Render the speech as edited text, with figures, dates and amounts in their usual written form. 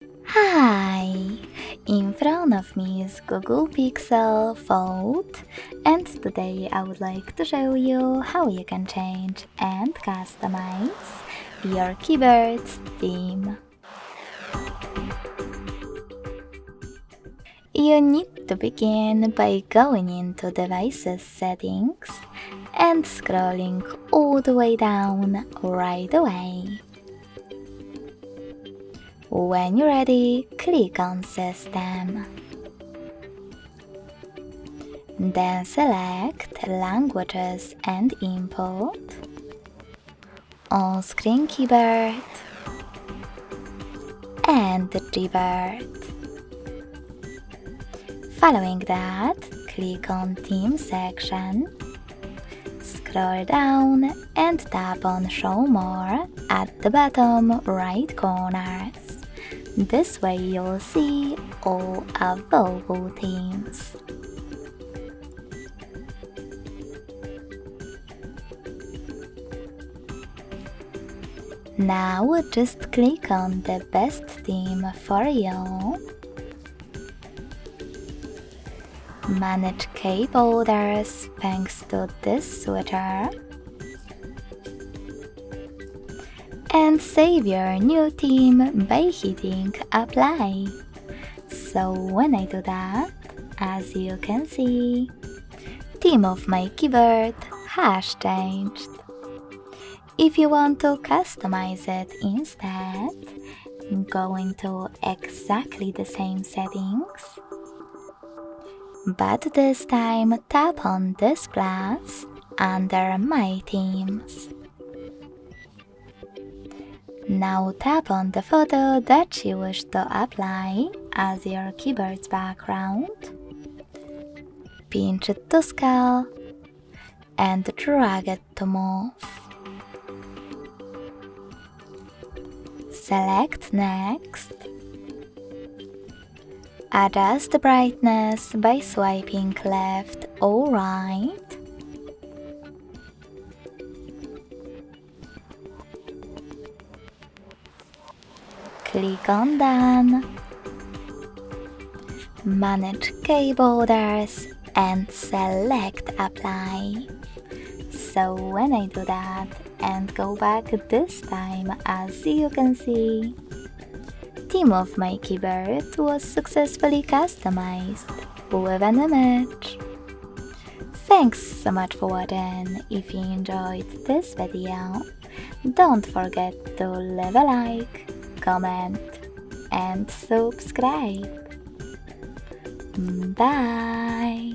Hi! In front of me is Google Pixel Fold, and today I would like to show you how you can change and customize your keyboard's theme. You need to begin by going into Devices Settings and scrolling all the way down right away. When you're ready, click on System. Then select Languages and Input, On-Screen Keyboard, and Keyboard. Following that, click on Theme section, scroll down and tap on Show More at the bottom right corners. This way you'll see all available themes. Now just click on the best theme for you. Manage keyboarders thanks to this switcher. And save your new theme by hitting apply. So when I do that, as you can see, theme of my keyboard has changed. If you want to customize it instead, go into exactly the same settings, but this time tap on this plus under My Themes. Now tap on the photo that you wish to apply as your keyboard's background, pinch it to scale, and drag it to move. Select Next. Adjust the brightness by swiping left or right. Click on Done. Manage keyboarders and select Apply. So when I do that and go back this time, as you can see, theme of my keyboard was successfully customized with an image. Thanks so much for watching. If you enjoyed this video, don't forget to leave a like, comment, and subscribe. Bye!